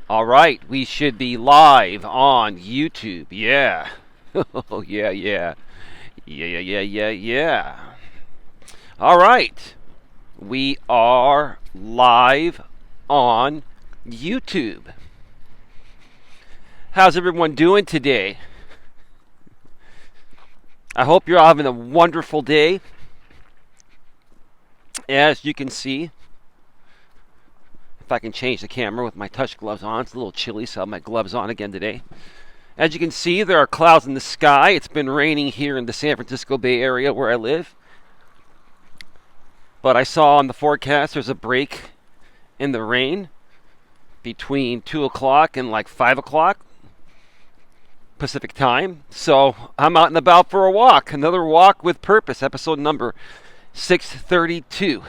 All right, we should be live on YouTube. Yeah. Oh, yeah, yeah. Yeah. All right. We are live on YouTube. How's everyone doing today? I hope you're all having a wonderful day. As you can see, if I can change the camera with my touch gloves on, it's a little chilly, so I have my gloves on again today. As you can see, there are clouds in the sky. It's been raining here in the San Francisco Bay Area where I live. But I saw on the forecast there's a break in the rain between 2 o'clock and like 5 o'clock Pacific time. So I'm out and about for a walk. Another walk with purpose, episode number 632.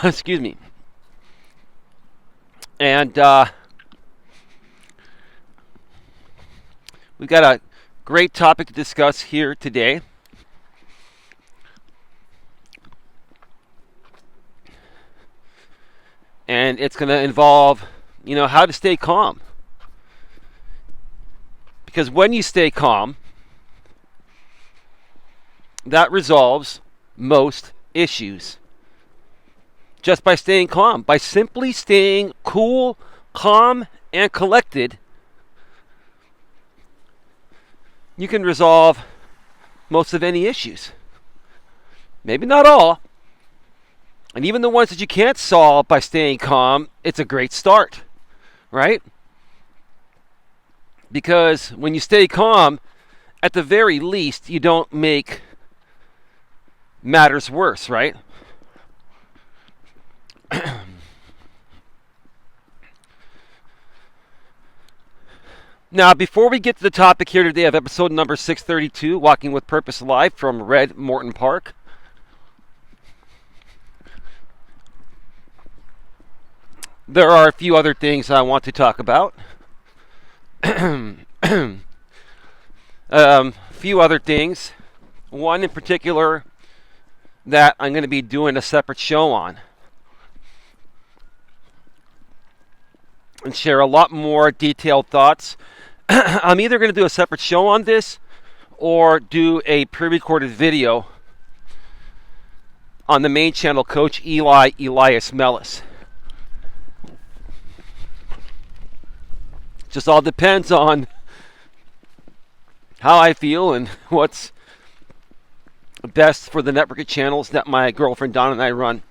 Excuse me. And we've got a great topic to discuss here today. And it's going to involve, how to stay calm. Because when you stay calm, that resolves most issues. Just by staying calm, by simply staying cool, calm, and collected, you can resolve most of any issues. Maybe not all. And even the ones that you can't solve by staying calm, it's a great start, right? Because when you stay calm, at the very least, you don't make matters worse, right? Now, before we get to the topic here today of episode number 632, Walking with Purpose Live from Red Morton Park, there are a few other things I want to talk about. Few other things. One in particular that I'm going to be doing a separate show on. And share a lot more detailed thoughts. I'm either going to do a separate show on this or do a pre-recorded video on the main channel, Coach Eli, Elias, Melas. Just all depends on how I feel and what's best for the network of channels that my girlfriend Donna and I run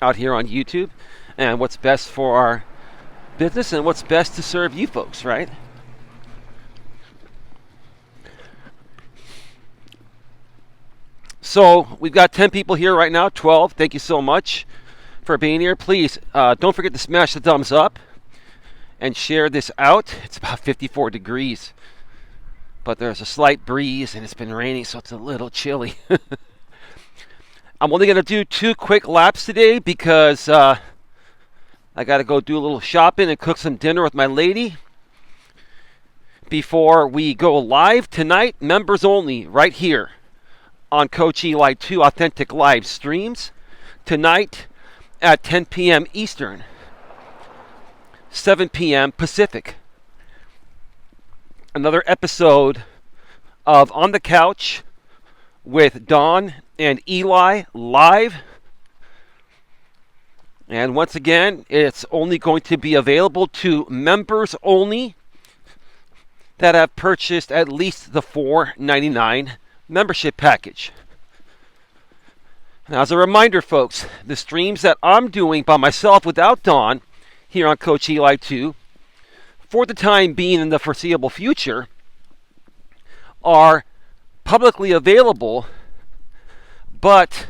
out here on YouTube, and what's best for our business and what's best to serve you folks, right? So we've got 10 people here right now, 12. Thank you so much for being here. Please don't forget to smash the thumbs up and share this out. It's about 54 degrees, but there's a slight breeze and it's been raining, so it's a little chilly. I'm only going to do 2 quick laps today because I got to go do a little shopping and cook some dinner with my lady before we go live tonight. Members only, right here on Coach Eli 2 Authentic Live Streams tonight at 10 p.m. Eastern, 7 p.m. Pacific. Another episode of On the Couch with Dawn and Eli live. And once again, it's only going to be available to members only that have purchased at least the $4.99 membership package. Now, as a reminder, folks, the streams that I'm doing by myself without Dawn here on Coach Eli 2, for the time being in the foreseeable future, are publicly available, but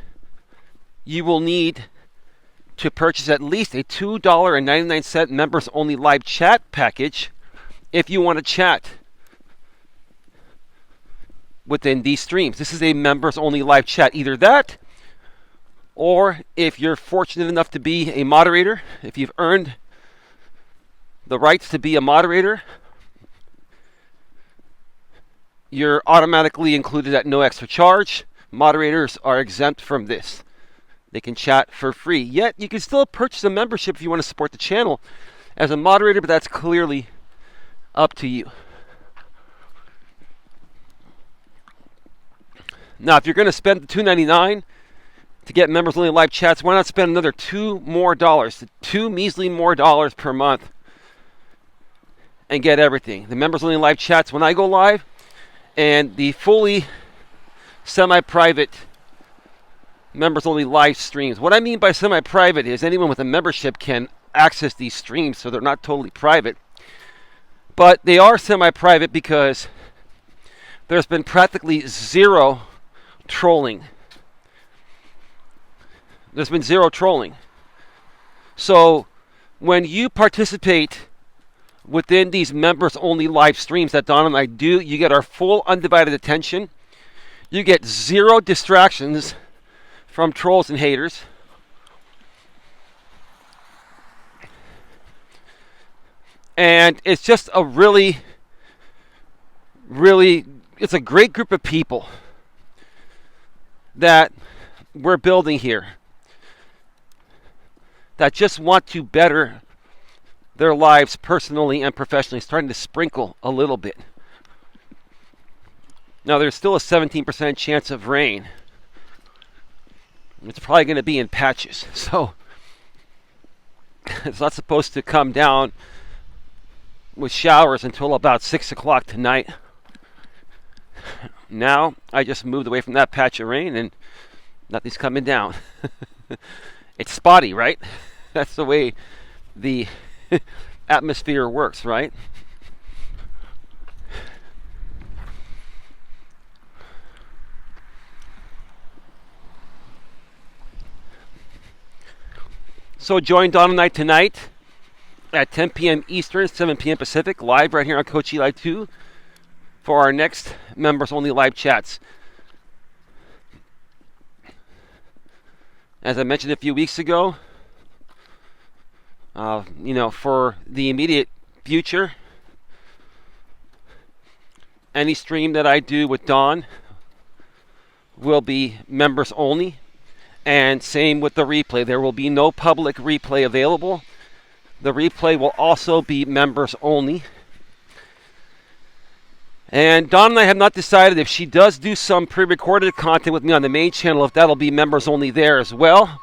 you will need to purchase at least a $2.99 members only live chat package if you want to chat within these streams. This is a members only live chat. Either that, or if you're fortunate enough to be a moderator, if you've earned the rights to be a moderator, you're automatically included at no extra charge. Moderators are exempt from this. They can chat for free. Yet, you can still purchase a membership if you want to support the channel as a moderator, but that's clearly up to you. Now, if you're going to spend the $2.99 to get members only live chats, why not spend another $2 more, $2 measly more dollars per month, and get everything? The members only live chats when I go live, and the fully semi-private members only live streams. What I mean by semi-private is anyone with a membership can access these streams, so they're not totally private. But they are semi-private because there's been practically zero trolling. There's been zero trolling. So when you participate within these members only live streams that Don and I do, you get our full undivided attention. You get zero distractions from trolls and haters. And it's just a really, it's a great group of people that we're building here that just want to better their lives personally and professionally, starting to sprinkle a little bit. Now, there's still a 17% chance of rain. It's probably going to be in patches. So it's not supposed to come down with showers until about 6 o'clock tonight. Now, I just moved away from that patch of rain and nothing's coming down. It's spotty, right? That's the way the atmosphere works, right? So join Don and I tonight at 10 p.m. Eastern, 7 p.m. Pacific, live right here on Coach Eli 2 for our next members-only live chats. As I mentioned a few weeks ago, for the immediate future, any stream that I do with Don will be members only. And same with the replay. There will be no public replay available. The replay will also be members only. And Dawn and I have not decided if she does do some pre-recorded content with me on the main channel, if that'll be members only there as well.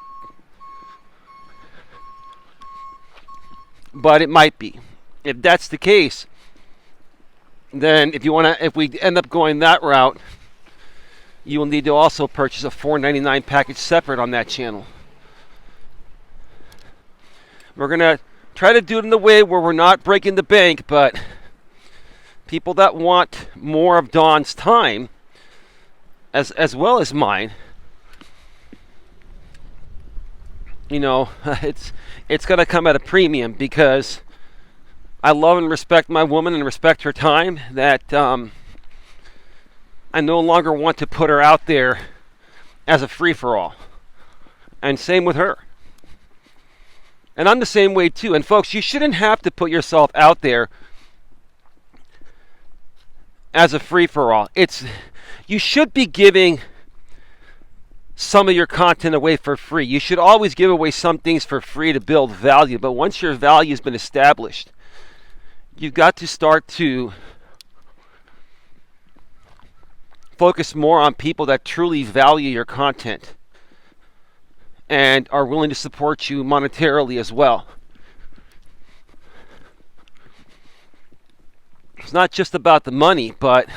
But it might be. If that's the case, then if we end up going that route, you will need to also purchase a $4.99 package separate on that channel. We're going to try to do it in a way where we're not breaking the bank, but people that want more of Dawn's time, as well as mine, it's going to come at a premium, because I love and respect my woman and respect her time, that I no longer want to put her out there as a free-for-all. And same with her. And I'm the same way too. And folks, you shouldn't have to put yourself out there as a free-for-all. You should be giving some of your content away for free. You should always give away some things for free to build value. But once your value has been established, you've got to start to focus more on people that truly value your content and are willing to support you monetarily as well. It's not just about the money, but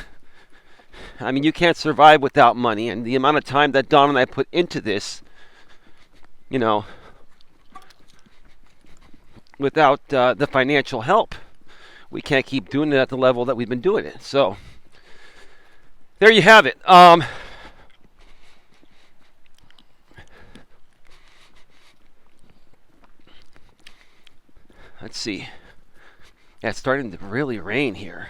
you can't survive without money. And the amount of time that Don and I put into this, without the financial help, we can't keep doing it at the level that we've been doing it. So there you have it. Let's see. Yeah, it's starting to really rain here.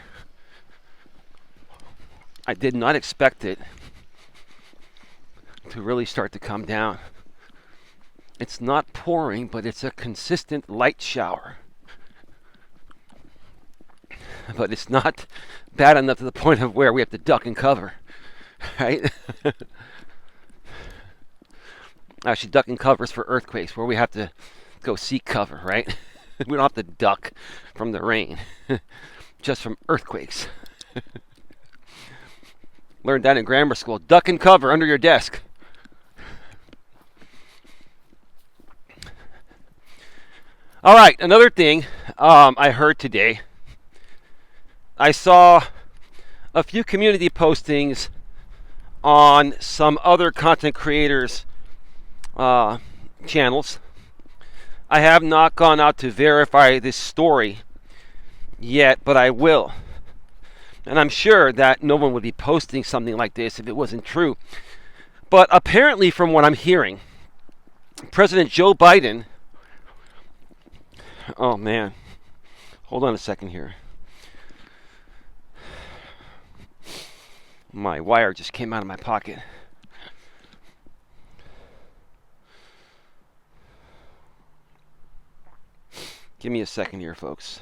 I did not expect it to really start to come down. It's not pouring, but it's a consistent light shower. But it's not bad enough to the point of where we have to duck and cover, right? Actually, ducking covers for earthquakes, where we have to go seek cover, right? We don't have to duck from the rain, just from earthquakes. Learned that in grammar school. Duck and cover under your desk. All right, another thing I heard today. I saw a few community postings on some other content creators' channels. I have not gone out to verify this story yet, but I will. And I'm sure that no one would be posting something like this if it wasn't true. But apparently, from what I'm hearing, President Joe Biden... Oh, man. Hold on a second here. My wire just came out of my pocket. Give me a second here, folks.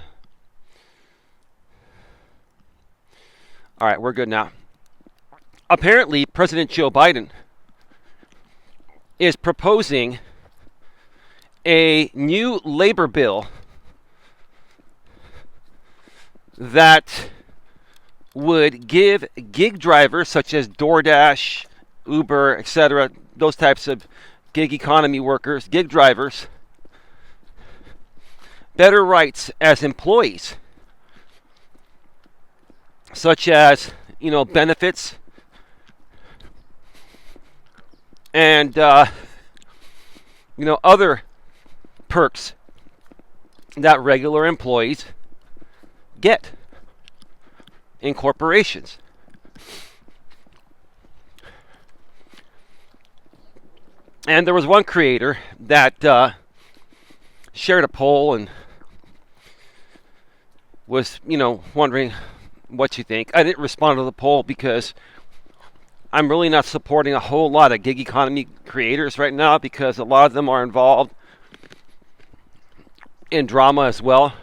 All right, we're good now. Apparently, President Joe Biden is proposing a new labor bill that would give gig drivers such as DoorDash, Uber, etc., those types of gig economy workers, gig drivers, better rights as employees, such as, benefits and, other perks that regular employees get in corporations. And there was one creator that shared a poll and was, wondering what you think. I didn't respond to the poll because I'm really not supporting a whole lot of gig economy creators right now, because a lot of them are involved in drama as well.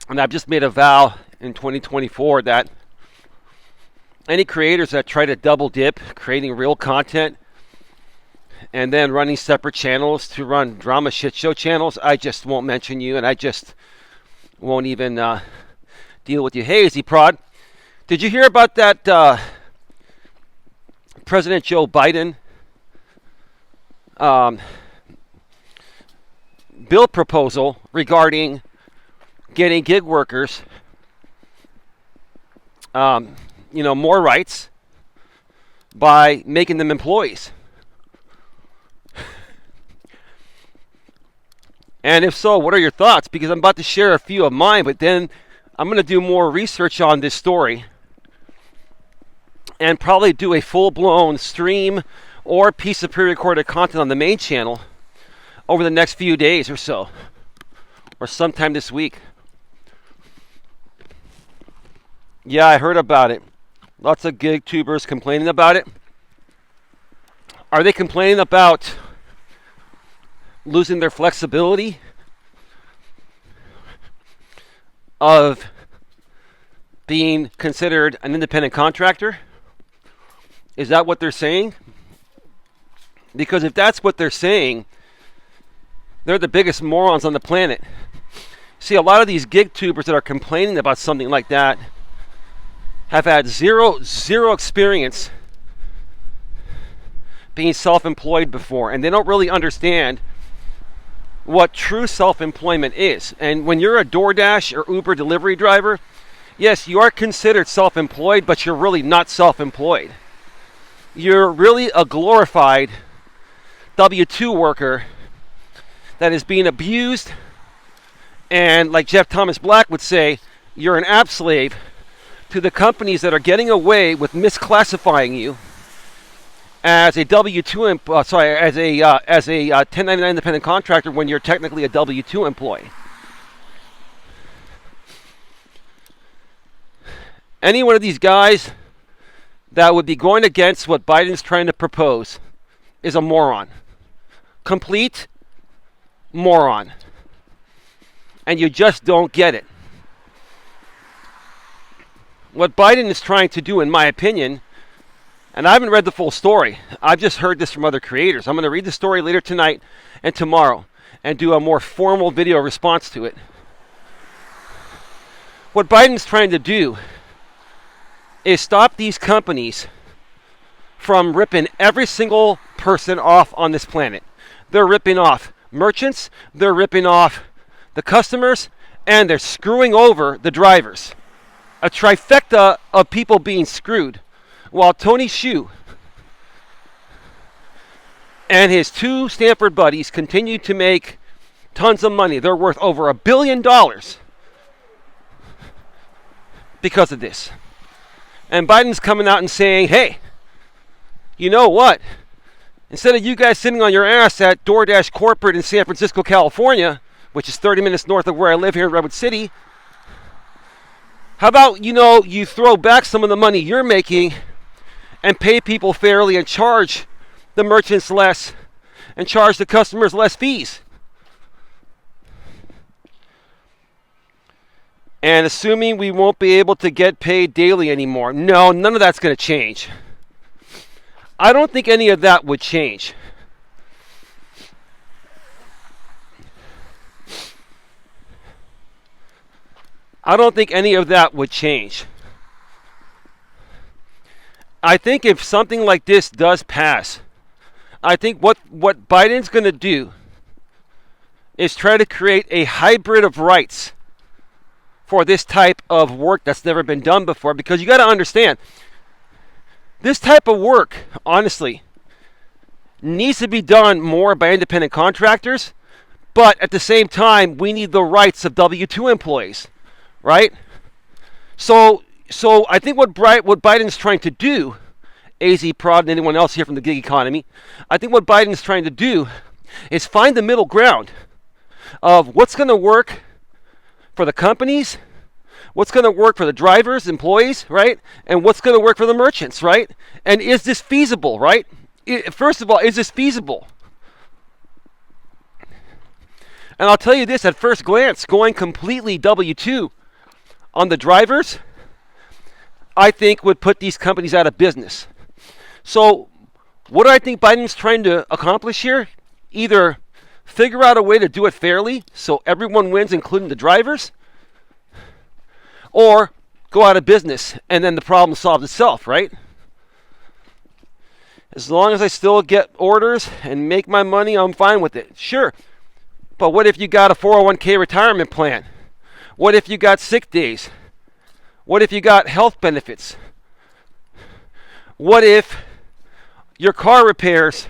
And I've just made a vow in 2024 that any creators that try to double dip, creating real content and then running separate channels to run drama shit show channels, I just won't mention you, and I just won't even deal with you. Hey, Easy Prod, did you hear about that President Joe Biden bill proposal regarding getting gig workers more rights by making them employees? And if so, what are your thoughts? Because I'm about to share a few of mine, but then I'm going to do more research on this story and probably do a full-blown stream or piece of pre-recorded content on the main channel over the next few days or so, or sometime this week. Yeah, I heard about it. Lots of gig tubers complaining about it. Are they complaining about losing their flexibility of being considered an independent contractor? Is that what they're saying? Because if that's what they're saying, they're the biggest morons on the planet. See, a lot of these gig tubers that are complaining about something like that have had zero experience being self-employed before, and they don't really understand what true self-employment is. And when you're a DoorDash or Uber delivery driver, yes, you are considered self-employed, but you're really not self-employed. You're really a glorified W-2 worker that is being abused, and like Jeff Thomas Black would say, you're an app slave to the companies that are getting away with misclassifying you as a as a 1099 independent contractor when you're technically a W-2 employee. Any one of these guys that would be going against what Biden's trying to propose is a moron. Complete moron. And you just don't get it. What Biden is trying to do, in my opinion, And I haven't read the full story. I've just heard this from other creators. I'm going to read the story later tonight and tomorrow and do a more formal video response to it. What Biden's trying to do is stop these companies from ripping every single person off on this planet. They're ripping off merchants, they're ripping off the customers, and they're screwing over the drivers. A trifecta of people being screwed, while Tony Hsieh and his 2 Stanford buddies continue to make tons of money. They're worth over $1 billion because of this. And Biden's coming out and saying, hey, you know what? Instead of you guys sitting on your ass at DoorDash corporate in San Francisco, California, which is 30 minutes north of where I live here in Redwood City, how about, you throw back some of the money you're making and pay people fairly and charge the merchants less and charge the customers less fees? And assuming we won't be able to get paid daily anymore. No, none of that's going to change. I don't think any of that would change. I don't think any of that would change. I think if something like this does pass, I think what Biden's going to do is try to create a hybrid of rights for this type of work that's never been done before. Because you got to understand, this type of work, honestly, needs to be done more by independent contractors. But at the same time, we need the rights of W-2 employees, right? So I think what Biden's trying to do, AZ Prod and anyone else here from the gig economy, I think what Biden's trying to do is find the middle ground of what's going to work for the companies, what's going to work for the drivers, employees, right? And what's going to work for the merchants, right? And is this feasible, right? First of all, is this feasible? And I'll tell you this, at first glance, going completely W-2 on the drivers, I think would put these companies out of business. So what do I think Biden's trying to accomplish here? Either figure out a way to do it fairly so everyone wins, including the drivers, or go out of business and then the problem solves itself, right? As long as I still get orders and make my money, I'm fine with it. Sure. But what if you got a 401k retirement plan? What if you got sick days? What if you got health benefits? What if your car repairs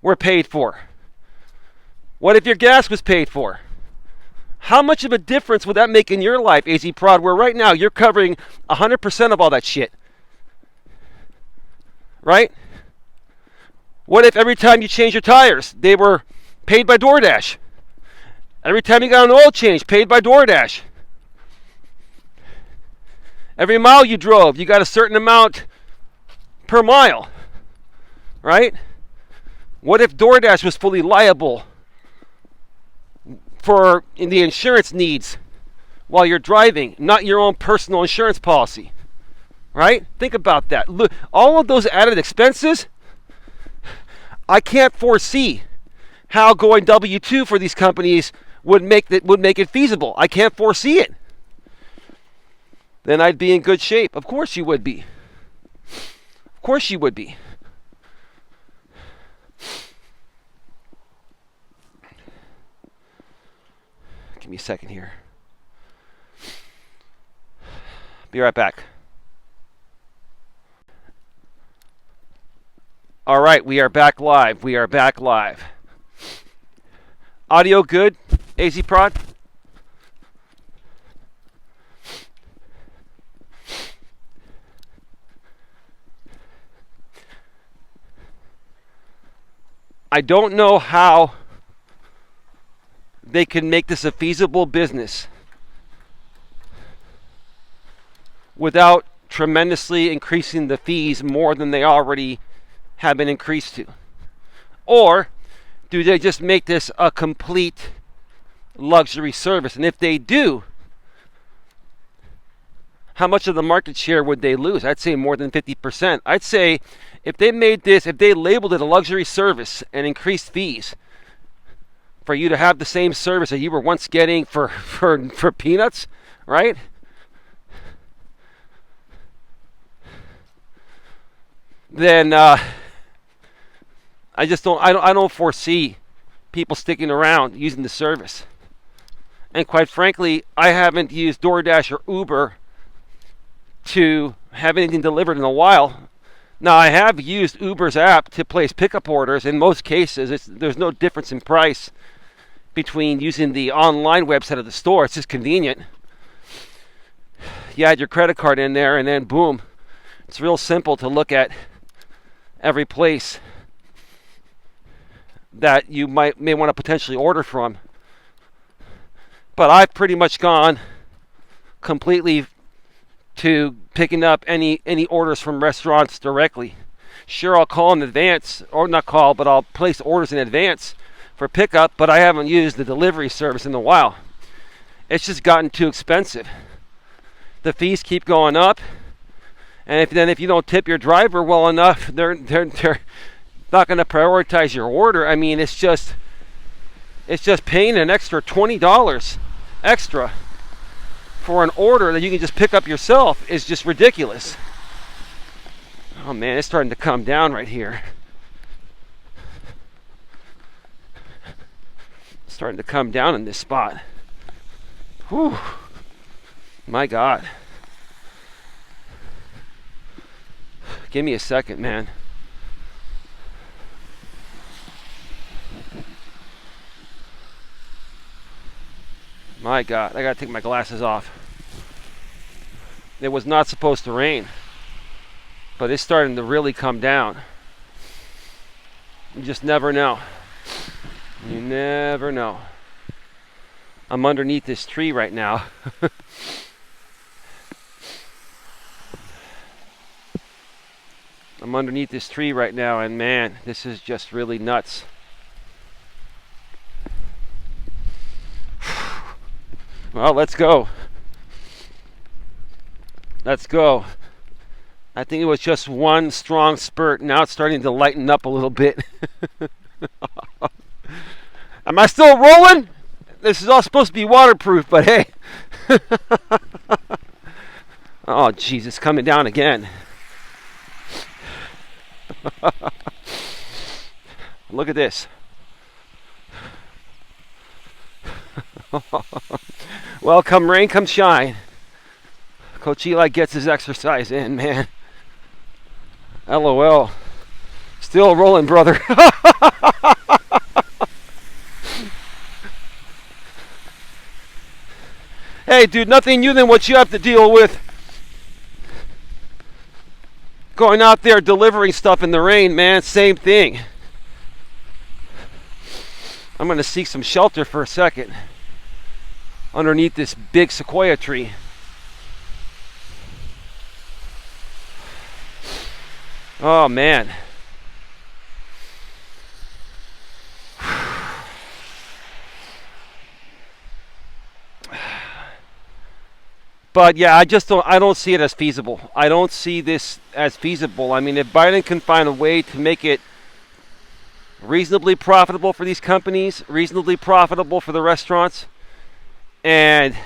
were paid for? What if your gas was paid for? How much of a difference would that make in your life, AZ Prod, where right now you're covering 100% of all that shit? Right? What if every time you change your tires, they were paid by DoorDash? Every time you got an oil change, paid by DoorDash. Every mile you drove, you got a certain amount per mile. Right? What if DoorDash was fully liable for the insurance needs while you're driving, not your own personal insurance policy? Right? Think about that. Look, all of those added expenses, I can't foresee how going W-2 for these companies would make it feasible. I can't foresee it. Then I'd be in good shape. Of course you would be. Of course you would be. Give me a second here. Be right back. All right, we are back live. We are back live. Audio good, AZ Prod? I don't know how they can make this a feasible business without tremendously increasing the fees more than they already have been increased to. Or do they just make this a complete luxury service? And if they do, how much of the market share would they lose? I'd say more than 50%. I'd say if they made this, if they labeled it a luxury service and increased fees for you to have the same service that you were once getting for peanuts, right? Then I don't foresee people sticking around using the service. And quite frankly, I haven't used DoorDash or Uber to have anything delivered in a while. Now, I have used Uber's app to place pickup orders. In most cases, there's no difference in price between using the online website of the store. It's just convenient. You add your credit card in there, and then boom. It's real simple to look at every place that you may want to potentially order from. But I've pretty much gone completely to picking up any orders from restaurants directly. Sure, I'll call in advance, or not call, but I'll place orders in advance for pickup, but I haven't used the delivery service in a while. It's just gotten too expensive. The fees keep going up, and if you don't tip your driver well enough, they're not going to prioritize your order. I mean, it's just paying an extra $20 extra for an order that you can just pick up yourself is just ridiculous. Oh man, it's starting to come down right here. It's starting to come down in this spot. Whew. My God. Give me a second, man. My God, I gotta take my glasses off. It was not supposed to rain, but it's starting to really come down. You just never know. You never know. I'm underneath this tree right now. I'm underneath this tree right now, and man, this is just really nuts. Well, let's go. Let's go. I think it was just one strong spurt. Now it's starting to lighten up a little bit. Am I still rolling? This is all supposed to be waterproof, but hey. Oh, jeez, it's coming down again. Look at this. Well, come rain, come shine. Coach Eli gets his exercise in, man. LOL. Still rolling, brother. Hey, dude, nothing new than what you have to deal with. Going out there delivering stuff in the rain, man, same thing. I'm going to seek some shelter for a second underneath this big sequoia tree. Oh, man. But yeah, I don't see it as feasible. I don't see this as feasible. I mean, if Biden can find a way to make it reasonably profitable for these companies, reasonably profitable for the restaurants, and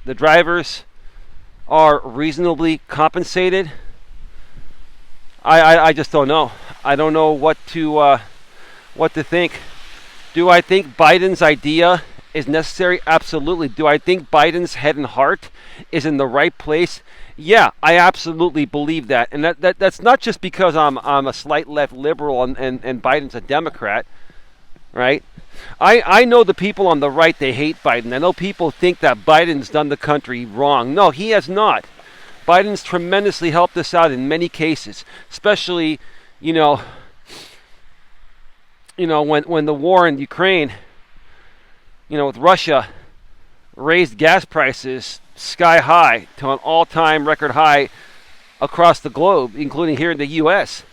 the drivers are reasonably compensated, I just don't know. I don't know what to think. Do I think Biden's idea is necessary? Absolutely. Do I think Biden's head and heart is in the right place? Yeah, I absolutely believe that. And that's not just because I'm a slight left liberal and Biden's a Democrat, right? I know the people on the right, they hate Biden. I know people think that Biden's done the country wrong. No, he has not. Biden's tremendously helped us out in many cases, especially, when the war in Ukraine, with Russia, raised gas prices sky high to an all-time record high across the globe, including here in the U.S.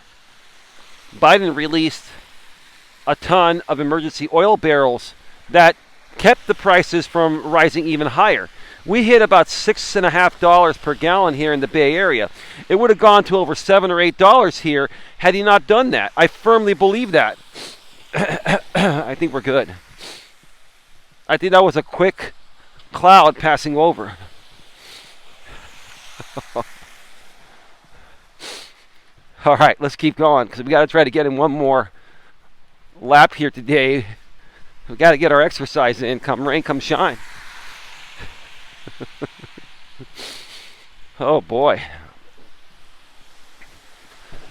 Biden released a ton of emergency oil barrels that kept the prices from rising even higher. We hit about $6.50 per gallon here in the Bay Area. It would have gone to over $7 or $8 here had he not done that. I firmly believe that. I think we're good. I think that was a quick cloud passing over. All right, let's keep going because we got to try to get in one more lap here today. We got to get our exercise in, come rain, come shine. Oh boy.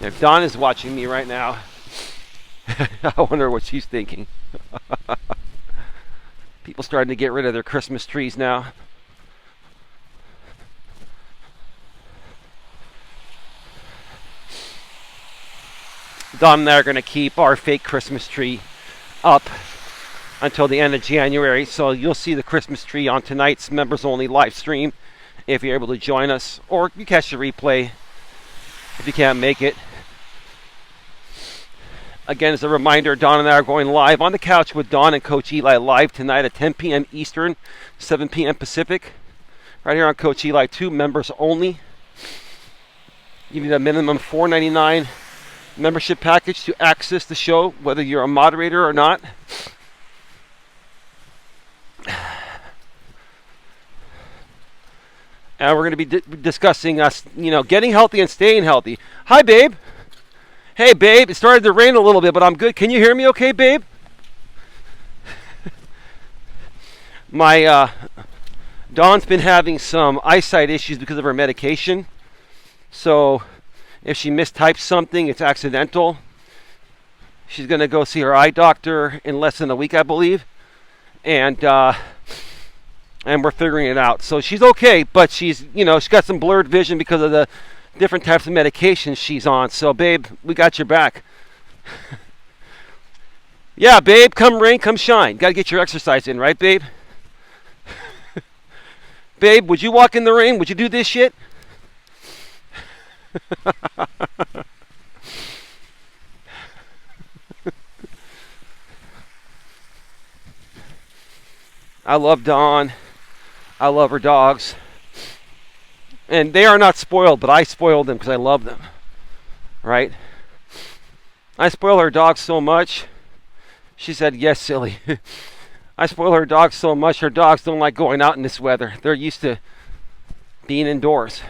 If Dawn is watching me right now, I wonder what she's thinking. People starting to get rid of their Christmas trees now. Dawn and I are going to keep our fake Christmas tree up until the end of January. So you'll see the Christmas tree on tonight's members only live stream if you're able to join us, or you catch the replay if you can't make it. Again, as a reminder, Dawn and I are going live on the couch with Dawn and Coach Eli live tonight at 10 p.m. Eastern, 7 p.m. Pacific, right here on Coach Eli 2, members only. You need a minimum $4.99 membership package to access the show, whether you're a moderator or not. And we're going to be discussing getting healthy and staying healthy. Hi, babe. Hey, babe. It started to rain a little bit, but I'm good. Can you hear me okay, babe? My Dawn's been having some eyesight issues because of her medication. So if she mistypes something, it's accidental. She's going to go see her eye doctor in less than a week, I believe. And we're figuring it out. So she's okay, but she's got some blurred vision because of the different types of medications she's on. So, babe, we got your back. Yeah, babe, come rain, come shine. Got to get your exercise in, right, babe? Babe, would you walk in the rain? Would you do this shit? I love Dawn. I love her dogs. And they are not spoiled, but I spoil them because I love them. Right? I spoil her dogs so much. She said, yes, silly. I spoil her dogs so much, her dogs don't like going out in this weather. They're used to being indoors.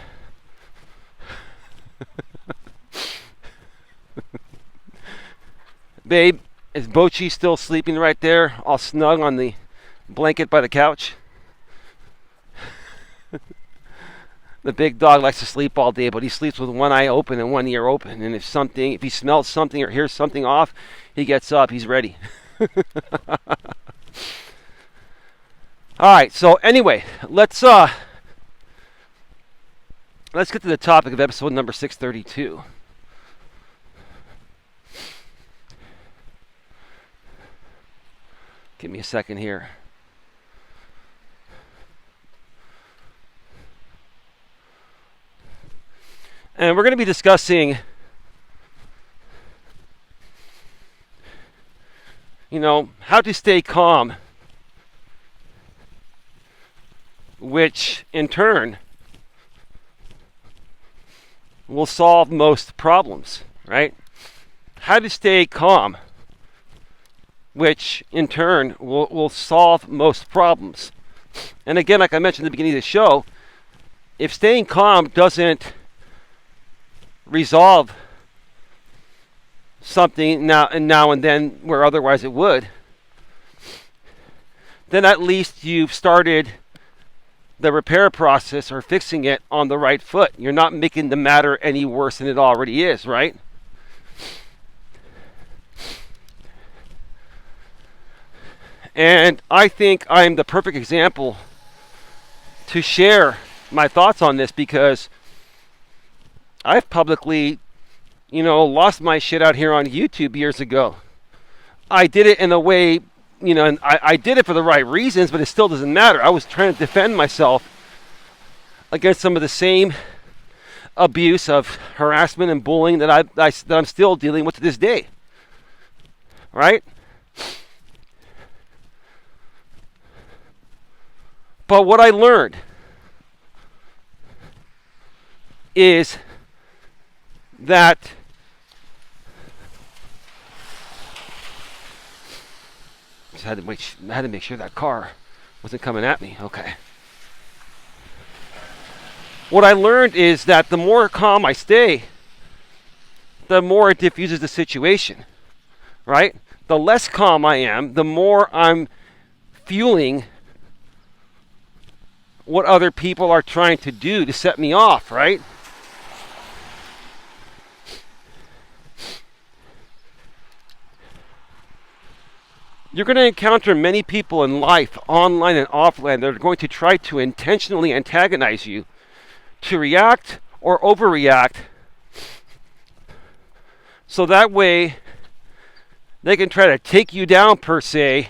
Babe, is Bochi still sleeping right there, all snug on the blanket by the couch? The big dog likes to sleep all day, but he sleeps with one eye open and one ear open. And if he smells something or hears something off, he gets up. He's ready. All right. So anyway, let's get to the topic of episode number 632. Give me a second here. And we're going to be discussing, how to stay calm, which in turn will solve most problems, right? How to stay calm, which in turn will solve most problems. And again, like I mentioned at the beginning of the show, if staying calm doesn't resolve something now and then where otherwise it would, then at least you've started the repair process or fixing it on the right foot. You're not making the matter any worse than it already is, right? And I think I'm the perfect example to share my thoughts on this because I've publicly, lost my shit out here on YouTube years ago. I did it in a way, and I did it for the right reasons, but it still doesn't matter. I was trying to defend myself against some of the same abuse of harassment and bullying that I'm still dealing with to this day. Right? But what I learned is that just had to make sure that car wasn't coming at me. Okay. What I learned is that the more calm I stay, the more it diffuses the situation, right? The less calm I am, the more I'm fueling what other people are trying to do to set me off, right? You're going to encounter many people in life, online and offline, that are going to try to intentionally antagonize you, to react or overreact, so that way they can try to take you down, per se,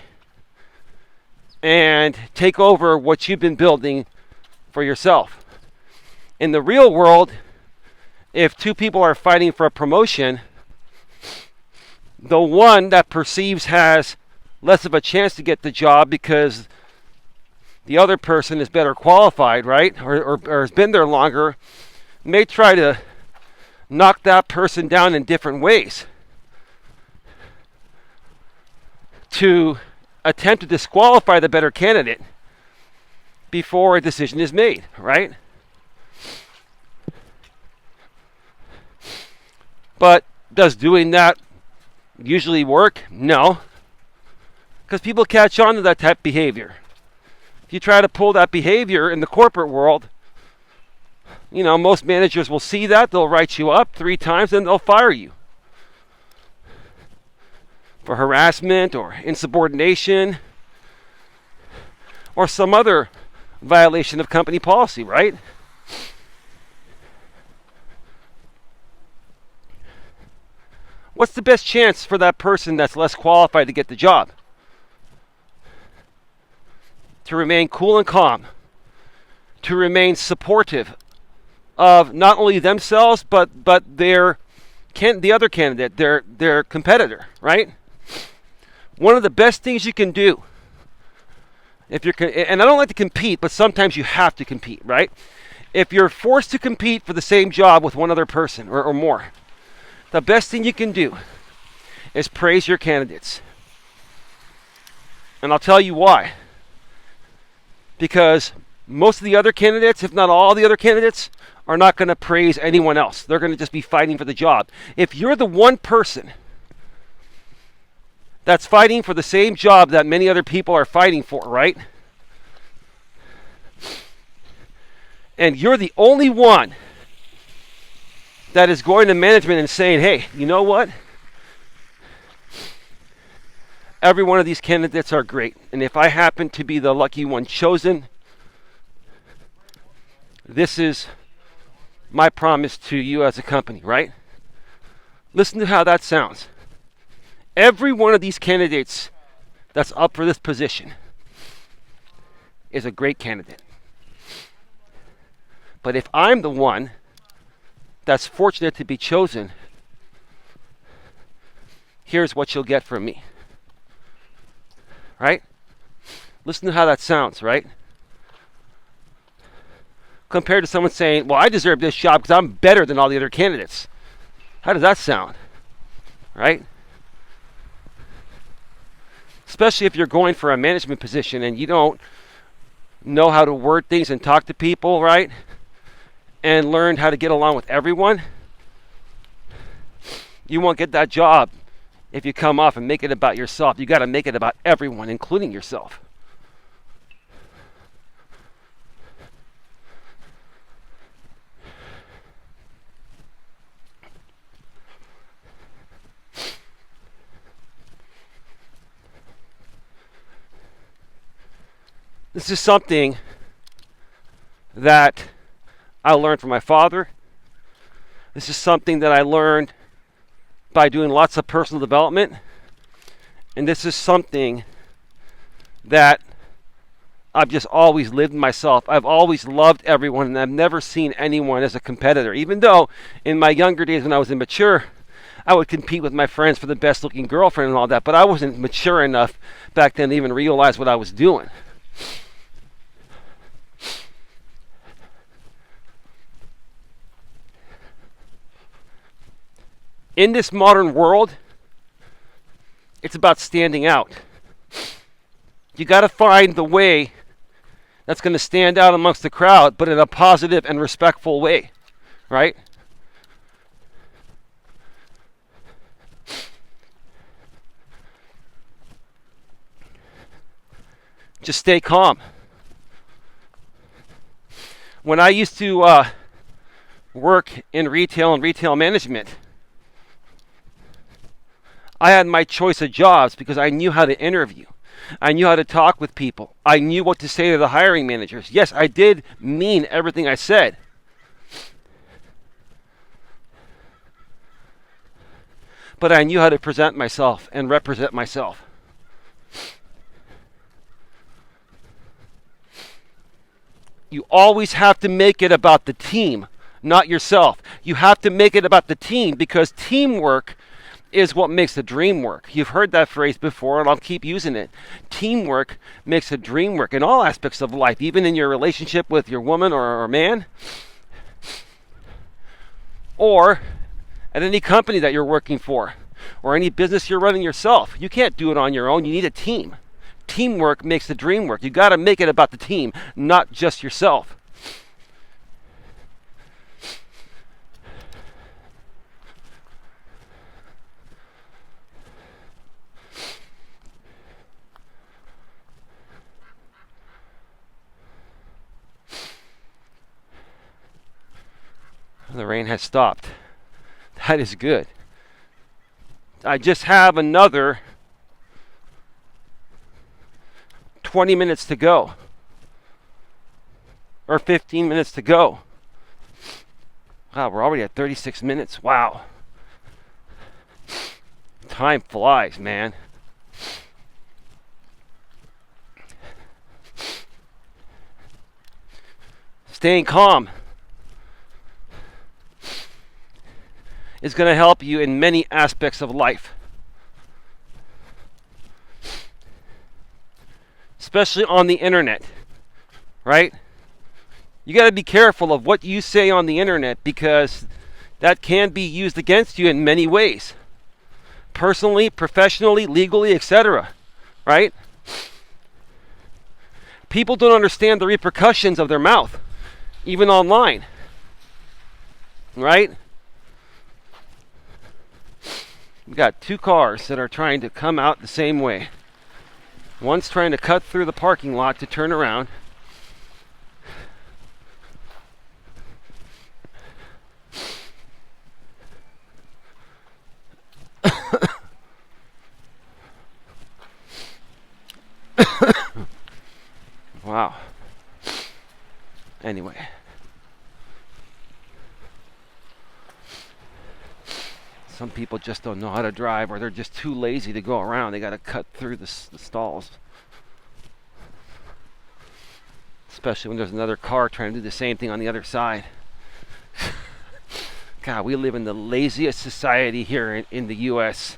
and take over what you've been building for yourself. In the real world, if two people are fighting for a promotion, the one that perceives has less of a chance to get the job because the other person is better qualified, right? Or has been there longer, may try to knock that person down in different ways to attempt to disqualify the better candidate before a decision is made, right? But does doing that usually work? No. Because people catch on to that type of behavior. If you try to pull that behavior in the corporate world, most managers will see that. They'll write you up 3 times and they'll fire you for harassment or insubordination or some other violation of company policy, right? What's the best chance for that person that's less qualified to get the job? To remain cool and calm, to remain supportive of not only themselves but the other candidate, their competitor, right? One of the best things you can do, and I don't like to compete, but sometimes you have to compete, right? If you're forced to compete for the same job with one other person or more, the best thing you can do is praise your candidates. And I'll tell you why. Because most of the other candidates, if not all the other candidates, are not going to praise anyone else. They're going to just be fighting for the job. If you're the one person that's fighting for the same job that many other people are fighting for, right? And you're the only one that is going to management and saying, hey, you know what? Every one of these candidates are great. And if I happen to be the lucky one chosen, this is my promise to you as a company, right? Listen to how that sounds. Every one of these candidates that's up for this position is a great candidate. But if I'm the one that's fortunate to be chosen, here's what you'll get from me. Right? Listen to how that sounds, right? Compared to someone saying, well, I deserve this job because I'm better than all the other candidates. How does that sound? Right? Especially if you're going for a management position and you don't know how to word things and talk to people, right? And learn how to get along with everyone. You won't get that job if you come off and make it about yourself. You got to make it about everyone, including yourself. This is something that I learned from my father. This is something that I learned by doing lots of personal development. And this is something that I've just always lived myself. I've always loved everyone, and I've never seen anyone as a competitor. Even though in my younger days when I was immature, I would compete with my friends for the best looking girlfriend and all that, but I wasn't mature enough back then to even realize what I was doing. In this modern world, it's about standing out. You got to find the way that's going to stand out amongst the crowd, but in a positive and respectful way, right? Just stay calm. When I used to work in retail and retail management, I had my choice of jobs because I knew how to interview. I knew how to talk with people. I knew what to say to the hiring managers. Yes, I did mean everything I said. But I knew how to present myself and represent myself. You always have to make it about the team, not yourself. You have to make it about the team because teamwork is what makes the dream work. You've heard that phrase before, and I'll keep using it. Teamwork makes a dream work in all aspects of life, even in your relationship with your woman or man, or at any company that you're working for, or any business you're running yourself. You can't do it on your own. You need a team. Teamwork makes the dream work. You got to make it about the team, not just yourself. The rain has stopped. That is good. I just have another 20 minutes to go. Or 15 minutes to go. Wow, we're already at 36 minutes. Wow. Time flies, man. Staying calm is going to help you in many aspects of life. Especially on the internet, right? You got to be careful of what you say on the internet because that can be used against you in many ways. Personally, professionally, legally, etc. Right? People don't understand the repercussions of their mouth, even online. Right? We got two cars that are trying to come out the same way. One's trying to cut through the parking lot to turn around. Wow. Anyway. Some people just don't know how to drive, or they're just too lazy to go around. They got to cut through the stalls. Especially when there's another car trying to do the same thing on the other side. God, we live in the laziest society here in the U.S.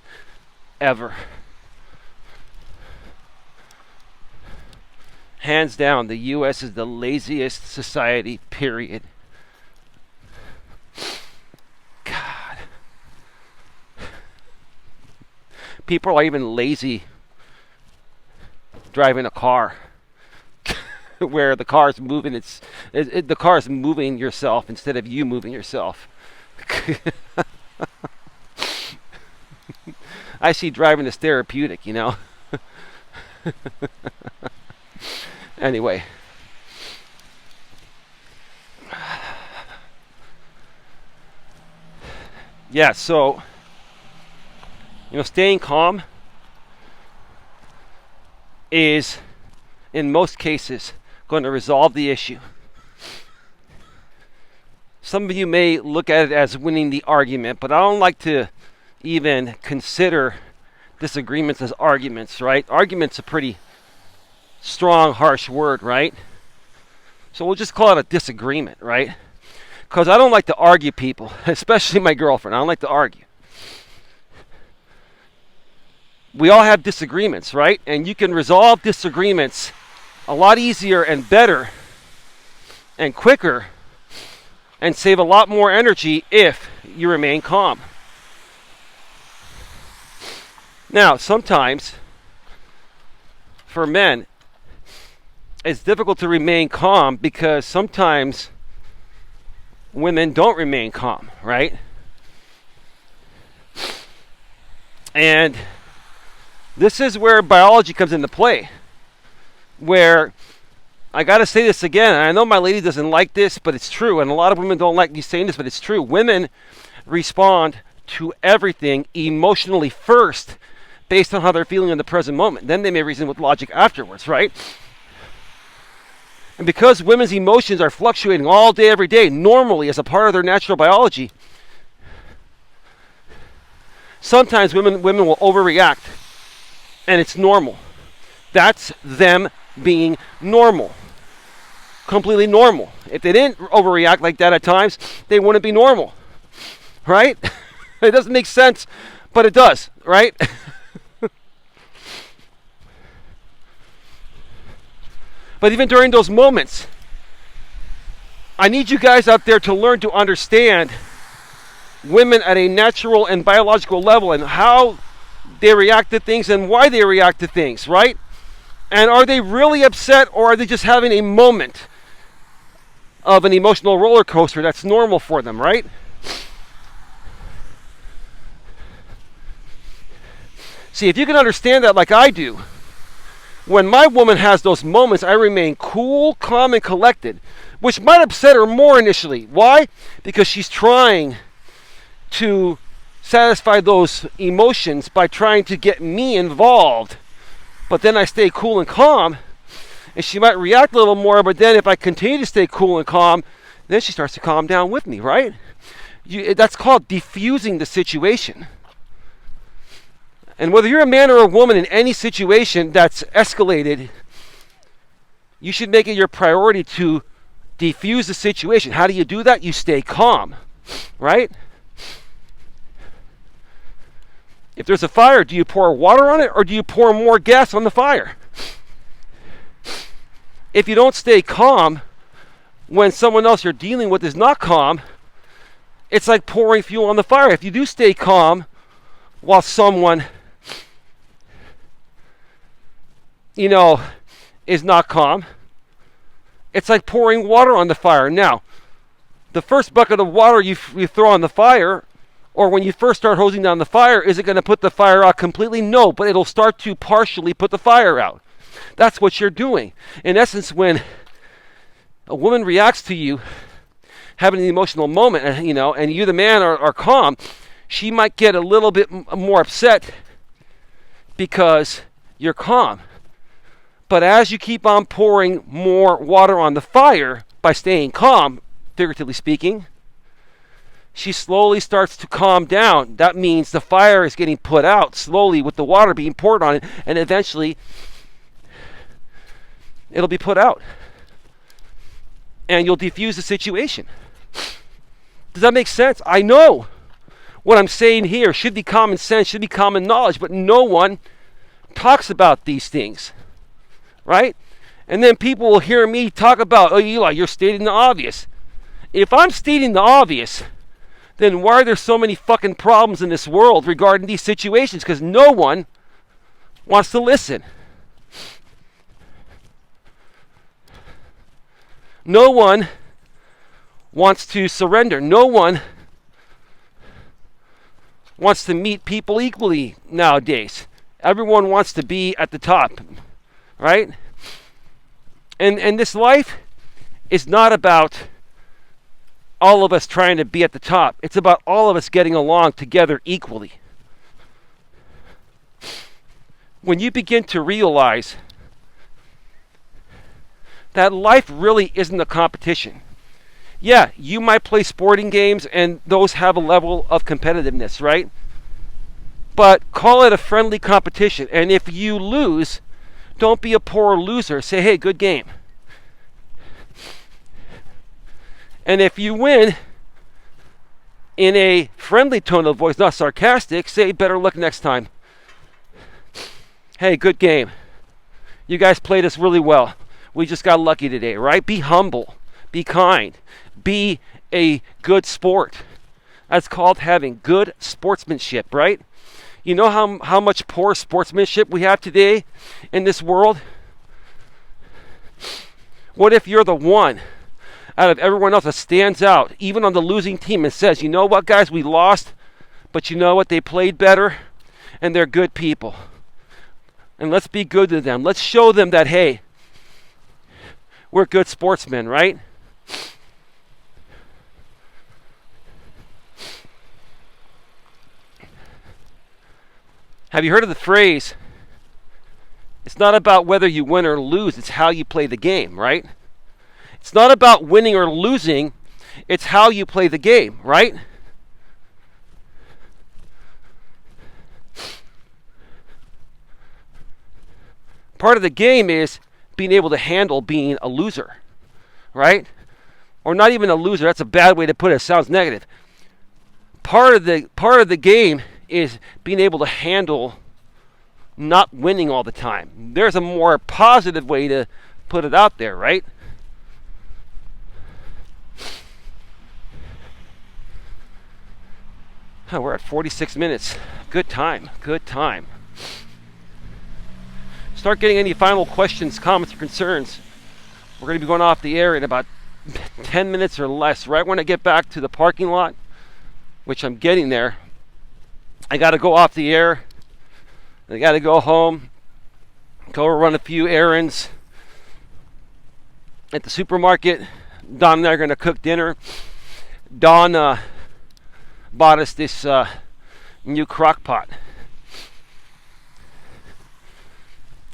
ever. Hands down, the U.S. is the laziest society, period. People are even lazy driving a car where the car's moving the car's moving yourself instead of you moving yourself. I see driving as therapeutic, you know. Anyway. Yeah, so staying calm is, in most cases, going to resolve the issue. Some of you may look at it as winning the argument, but I don't like to even consider disagreements as arguments, right? Argument's a pretty strong, harsh word, right? So we'll just call it a disagreement, right? Because I don't like to argue people, especially my girlfriend. I don't like to argue. We all have disagreements, right? And you can resolve disagreements a lot easier and better and quicker and save a lot more energy if you remain calm. Now, sometimes for men, it's difficult to remain calm because sometimes women don't remain calm, right? And this is where biology comes into play. Where, I got to say this again, and I know my lady doesn't like this, but it's true, and a lot of women don't like me saying this, but it's true. Women respond to everything emotionally first based on how they're feeling in the present moment. Then they may reason with logic afterwards, right? And because women's emotions are fluctuating all day, every day, normally as a part of their natural biology, sometimes women will overreact, and it's normal. That's them being normal. Completely normal. If they didn't overreact like that at times, they wouldn't be normal. Right? It doesn't make sense, but it does, right? But even during those moments, I need you guys out there to learn to understand women at a natural and biological level and how they react to things and why they react to things, right? And are they really upset, or are they just having a moment of an emotional roller coaster that's normal for them, right? See, if you can understand that like I do, when my woman has those moments, I remain cool, calm, and collected, which might upset her more initially. Why? Because she's trying to satisfy those emotions by trying to get me involved. But then I stay cool and calm, and she might react a little more, but then if I continue to stay cool and calm, then she starts to calm down with me, right? That's called diffusing the situation. And whether you're a man or a woman in any situation that's escalated, you should make it your priority to defuse the situation. How do you do that? You stay calm, right? If there's a fire, do you pour water on it, or do you pour more gas on the fire? If you don't stay calm when someone else you're dealing with is not calm, it's like pouring fuel on the fire. If you do stay calm while someone is not calm, it's like pouring water on the fire. Now, the first bucket of water you throw on the fire, or when you first start hosing down the fire, is it going to put the fire out completely? No, but it'll start to partially put the fire out. That's what you're doing. In essence, when a woman reacts to you having an emotional moment, and you, the man, are calm, she might get a little bit more upset because you're calm. But as you keep on pouring more water on the fire by staying calm, figuratively speaking, she slowly starts to calm down. That means the fire is getting put out slowly with the water being poured on it, and eventually it'll be put out. And you'll defuse the situation. Does that make sense? I know what I'm saying here should be common sense, should be common knowledge, but no one talks about these things. Right? And then people will hear me talk about, oh, Eli, you're stating the obvious. If I'm stating the obvious, then why are there so many fucking problems in this world regarding these situations? Because no one wants to listen. No one wants to surrender. No one wants to meet people equally nowadays. Everyone wants to be at the top. Right? And this life is not about all of us trying to be at the top. It's about all of us getting along together equally. When you begin to realize that life really isn't a competition. Yeah, you might play sporting games and those have a level of competitiveness, right? But call it a friendly competition. And if you lose, don't be a poor loser. Say, hey, good game. And if you win, in a friendly tone of voice, not sarcastic, say, better luck next time. Hey, good game. You guys played us really well. We just got lucky today, right? Be humble. Be kind. Be a good sport. That's called having good sportsmanship, right? You know how much poor sportsmanship we have today in this world? What if you're the one out of everyone else that stands out, even on the losing team, and says, you know what, guys, we lost, but you know what, they played better, and they're good people. And let's be good to them. Let's show them that, hey, we're good sportsmen, right? Have you heard of the phrase, it's not about whether you win or lose, it's how you play the game, right? It's not about winning or losing, it's how you play the game, right? Part of the game is being able to handle being a loser, right? Or not even a loser, that's a bad way to put it, it sounds negative. Part of the game is being able to handle not winning all the time. There's a more positive way to put it out there, right? Oh, we're at 46 minutes. Good time. Start getting any final questions, comments, or concerns. We're going to be going off the air in about 10 minutes or less. Right when I get back to the parking lot, which I'm getting there, I got to go off the air. I got to go home, go run a few errands at the supermarket. Don and I are going to cook dinner. Don bought us this new crock pot.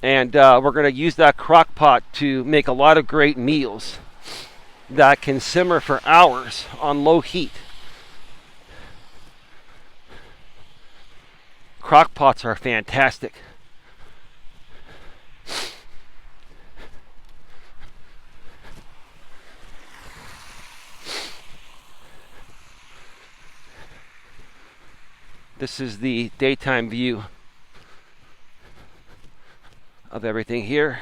And we're going to use that crock pot to make a lot of great meals that can simmer for hours on low heat. Crock pots are fantastic. This is the daytime view of everything here.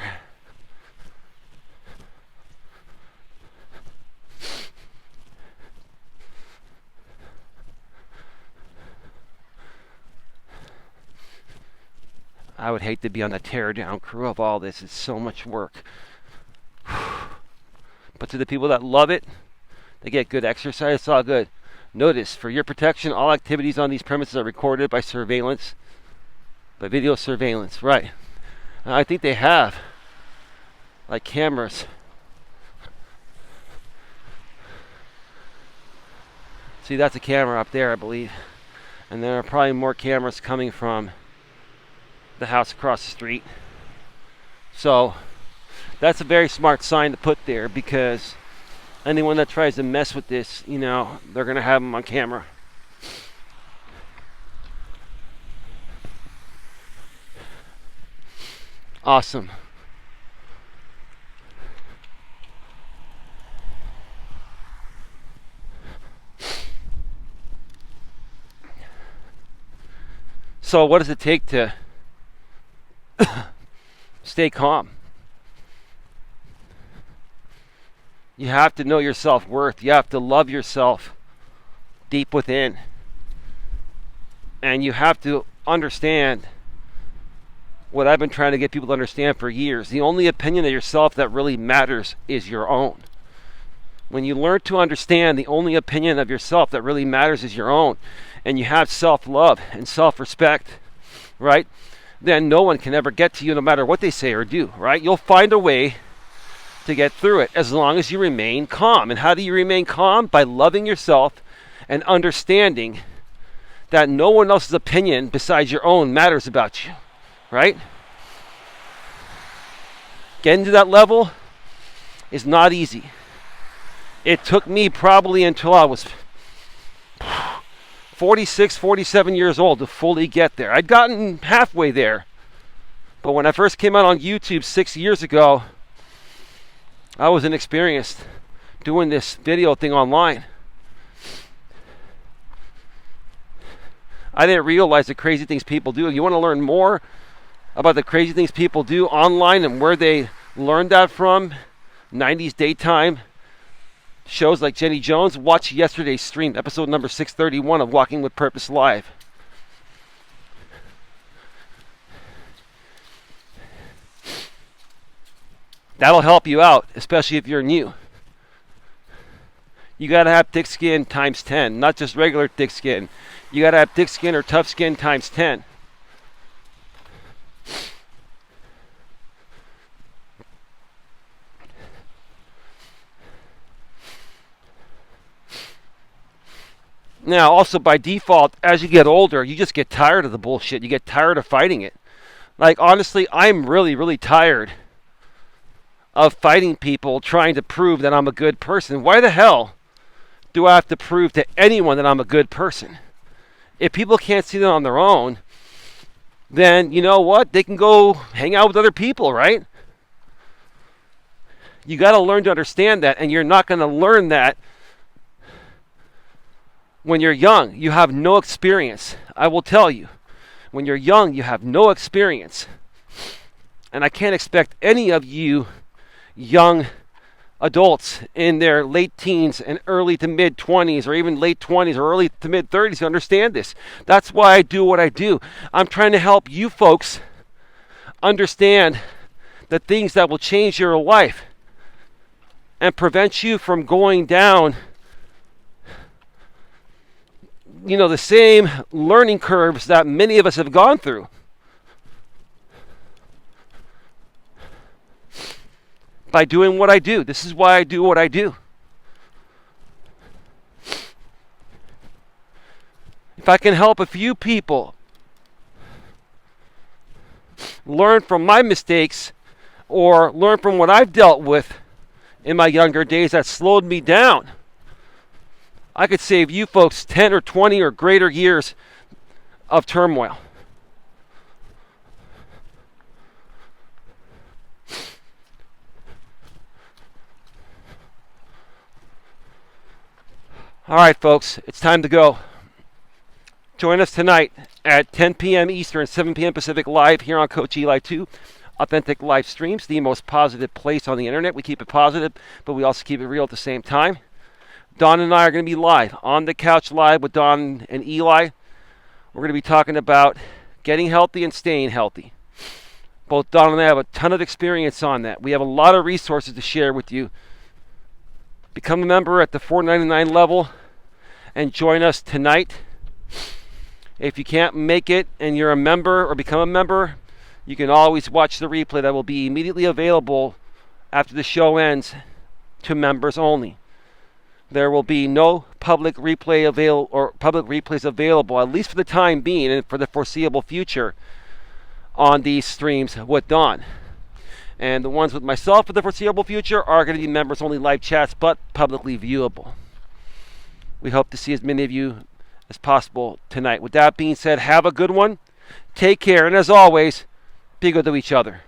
I would hate to be on the tear down crew of all this. It's so much work. But to the people that love it, they get good exercise. It's all good. Notice, for your protection, all activities on these premises are recorded by surveillance, by video surveillance. Right. I think they have, like, cameras. See, that's a camera up there, I believe. And there are probably more cameras coming from the house across the street. So that's a very smart sign to put there, because anyone that tries to mess with this, you know, they're going to have them on camera. Awesome. So what does it take to stay calm? You have to know your self-worth. You have to love yourself deep within. And you have to understand what I've been trying to get people to understand for years. The only opinion of yourself that really matters is your own. When you learn to understand the only opinion of yourself that really matters is your own, and you have self-love and self-respect, right? Then no one can ever get to you no matter what they say or do, right? You'll find a way to get through it as long as you remain calm. And how do you remain calm? By loving yourself and understanding that no one else's opinion besides your own matters about you, right? Getting to that level is not easy. It took me probably until I was 46, 47 years old to fully get there. I'd gotten halfway there. But when I first came out on YouTube 6 years ago, I was inexperienced doing this video thing online. I didn't realize the crazy things people do. You want to learn more about the crazy things people do online and where they learned that from? 90s daytime shows like Jenny Jones. Watch yesterday's stream, episode number 631 of Walking with Purpose Live. That'll help you out, especially if you're new. You got to have thick skin times 10, not just regular thick skin. You got to have thick skin or tough skin times 10. Now, also by default, as you get older, you just get tired of the bullshit. You get tired of fighting it. Like, honestly, I'm really, really tired of fighting people trying to prove that I'm a good person. Why the hell do I have to prove to anyone that I'm a good person? If people can't see that on their own, then you know what? They can go hang out with other people, right? You got to learn to understand that, and you're not going to learn that when you're young. You have no experience. I will tell you. When you're young, you have no experience. And I can't expect any of you young adults in their late teens and early to mid 20s or even late 20s or early to mid 30s to understand this. That's why I do what I do. I'm trying to help you folks understand the things that will change your life and prevent you from going down the same learning curves that many of us have gone through. By doing what I do. This is why I do what I do. If I can help a few people learn from my mistakes or learn from what I've dealt with in my younger days that slowed me down, I could save you folks 10 or 20 or greater years of turmoil. All right, folks, it's time to go. Join us tonight at 10 p.m. Eastern, 7 p.m. Pacific, live here on Coach Eli 2. Authentic live streams, the most positive place on the internet. We keep it positive, but we also keep it real at the same time. Don and I are going to be live, on the couch live with Don and Eli. We're going to be talking about getting healthy and staying healthy. Both Don and I have a ton of experience on that. We have a lot of resources to share with you. Become a member at the $4.99 level and join us tonight. If you can't make it and you're a member or become a member, you can always watch the replay that will be immediately available after the show ends to members only. There will be no public replays available, at least for the time being and for the foreseeable future, on these streams with Don. And the ones with myself for the foreseeable future are going to be members-only live chats, but publicly viewable. We hope to see as many of you as possible tonight. With that being said, have a good one. Take care, and as always, be good to each other.